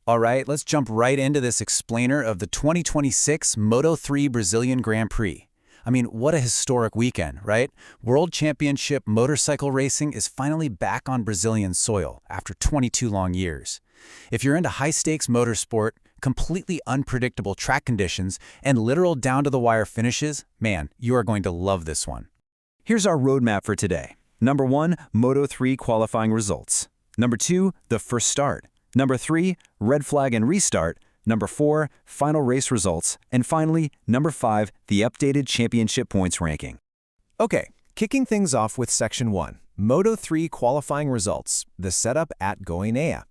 All right, let's jump right into this explainer of the 2026 Moto3 Brazilian Grand Prix. I mean, what a historic weekend, right? World Championship motorcycle racing is finally back on Brazilian soil after 22 long years. If you're into high-stakes motorsport, completely unpredictable track conditions, and literal down-to-the-wire finishes, man, you are going to love this one. Here's our roadmap for today. Number 1, Moto3 qualifying results. Number 2, the first start. Number 3, red flag and restart. Number 4, final race results. And finally, number 5, the updated championship points ranking. Okay, kicking things off with Section 1, Moto3 qualifying results, the setup at Goiânia.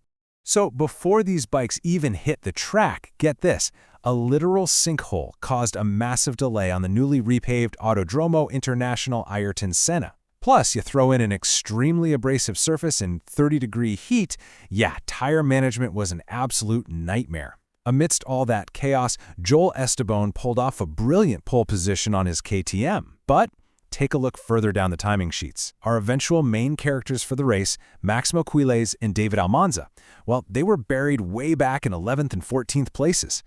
So before these bikes even hit the track, get this, a literal sinkhole caused a massive delay on the newly repaved Autodromo International Ayrton Senna. Plus, you throw in an extremely abrasive surface in 30-degree heat, yeah, tire management was an absolute nightmare. Amidst all that chaos, Joel Esteban pulled off a brilliant pole position on his KTM. But take a look further down the timing sheets. Our eventual main characters for the race, Máximo Quiles and David Almanza, well, they were buried way back in 11th and 14th places.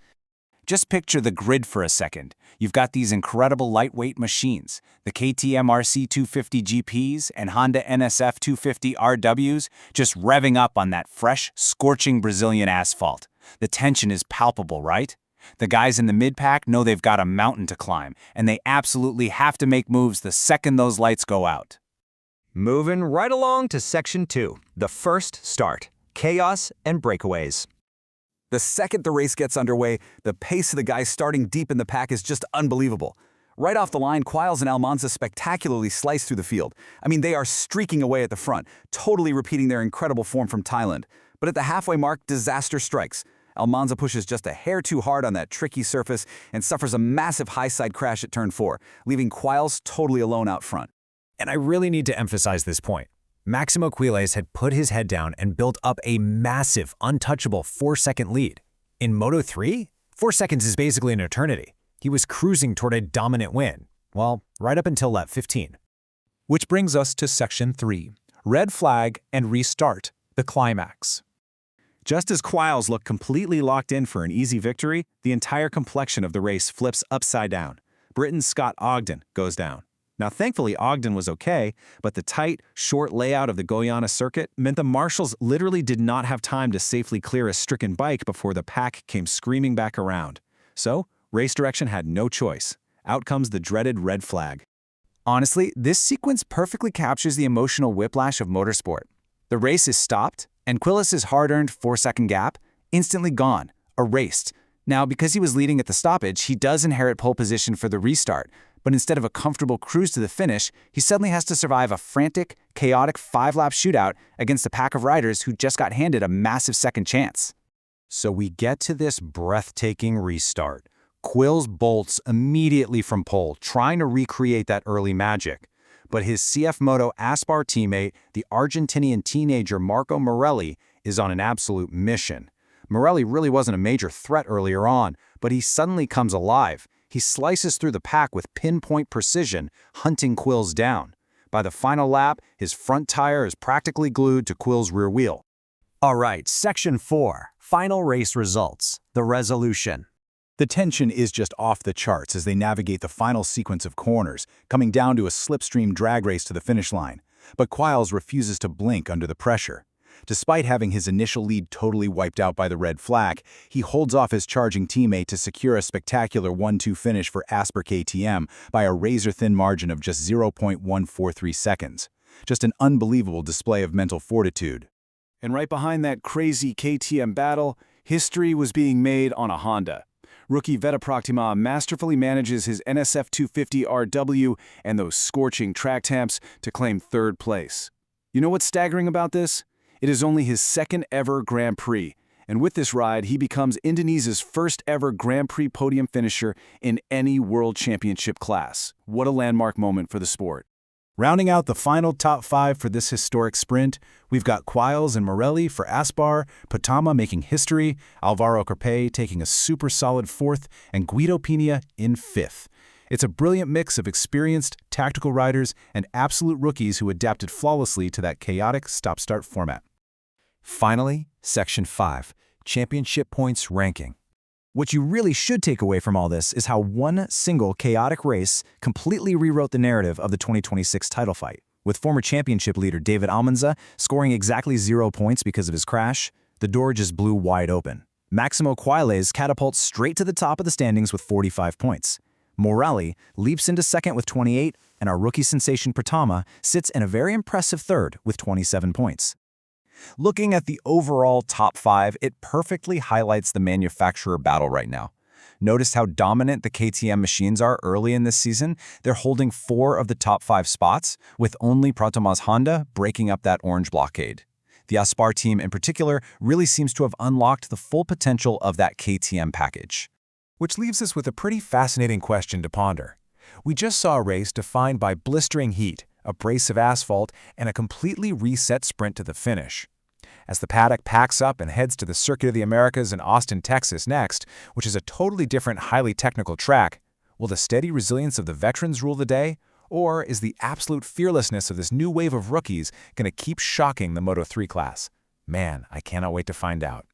Just picture the grid for a second. You've got these incredible lightweight machines, the KTM RC 250 GPs and Honda NSF 250 RWs, just revving up on that fresh, scorching Brazilian asphalt. The tension is palpable, right? The guys in the mid-pack know they've got a mountain to climb, and they absolutely have to make moves the second those lights go out. Moving right along to Section 2, the first start, chaos and breakaways. The second the race gets underway, the pace of the guys starting deep in the pack is just unbelievable. Right off the line, Quiles and Almanza spectacularly slice through the field. I mean, they are streaking away at the front, totally repeating their incredible form from Thailand. But at the halfway mark, disaster strikes. Almanza pushes just a hair too hard on that tricky surface and suffers a massive high-side crash at turn 4, leaving Quiles totally alone out front. And I really need to emphasize this point. Máximo Quiles had put his head down and built up a massive, untouchable 4-second lead. In Moto3, 4 seconds is basically an eternity. He was cruising toward a dominant win, well, right up until lap 15. Which brings us to Section 3, red flag and restart, the climax. Just as Quiles looked completely locked in for an easy victory, the entire complexion of the race flips upside down. Britain's Scott Ogden goes down. Now, thankfully, Ogden was okay, but the tight, short layout of the Goiânia circuit meant the marshals literally did not have time to safely clear a stricken bike before the pack came screaming back around. So, race direction had no choice. Out comes the dreaded red flag. Honestly, this sequence perfectly captures the emotional whiplash of motorsport. The race is stopped, and Quiles' hard-earned 4-second gap, instantly gone, erased. Now, because he was leading at the stoppage, he does inherit pole position for the restart, but instead of a comfortable cruise to the finish, he suddenly has to survive a frantic, chaotic 5-lap shootout against a pack of riders who just got handed a massive second chance. So we get to this breathtaking restart. Quiles bolts immediately from pole, trying to recreate that early magic. But his CF Moto Aspar teammate, the Argentinian teenager Marco Morelli, is on an absolute mission. Morelli really wasn't a major threat earlier on, but he suddenly comes alive. He slices through the pack with pinpoint precision, hunting Quiles down. By the final lap, his front tire is practically glued to Quiles' rear wheel. All right, Section 4, final race results, the resolution. The tension is just off the charts as they navigate the final sequence of corners, coming down to a slipstream drag race to the finish line. But Quiles refuses to blink under the pressure. Despite having his initial lead totally wiped out by the red flag, he holds off his charging teammate to secure a spectacular 1-2 finish for Aspar KTM by a razor-thin margin of just 0.143 seconds. Just an unbelievable display of mental fortitude. And right behind that crazy KTM battle, history was being made on a Honda. Rookie Vettel masterfully manages his NSF 250 RW and those scorching track temps to claim third place. You know what's staggering about this? It is only his second ever Grand Prix, and with this ride, he becomes Indonesia's first ever Grand Prix podium finisher in any World Championship class. What a landmark moment for the sport. Rounding out the final top 5 for this historic sprint, we've got Quiles and Morelli for Aspar, Potama making history, Alvaro Carpe taking a super solid 4th, and Guido Pena in 5th. It's a brilliant mix of experienced, tactical riders and absolute rookies who adapted flawlessly to that chaotic stop-start format. Finally, Section 5, championship points ranking. What you really should take away from all this is how one single chaotic race completely rewrote the narrative of the 2026 title fight. With former championship leader David Almanza scoring exactly 0 points because of his crash, the door just blew wide open. Maximo Quailez catapults straight to the top of the standings with 45 points. Morelli leaps into second with 28, and our rookie sensation Pratama sits in a very impressive third with 27 points. Looking at the overall top 5, it perfectly highlights the manufacturer battle right now. Notice how dominant the KTM machines are early in this season. They're holding 4 of the top 5 spots, with only Pratama's Honda breaking up that orange blockade. The Aspar team in particular really seems to have unlocked the full potential of that KTM package. Which leaves us with a pretty fascinating question to ponder. We just saw a race defined by blistering heat, abrasive asphalt, and a completely reset sprint to the finish. As the paddock packs up and heads to the Circuit of the Americas in Austin, Texas next, which is a totally different, highly technical track, will the steady resilience of the veterans rule the day? Or is the absolute fearlessness of this new wave of rookies going to keep shocking the Moto3 class? Man, I cannot wait to find out.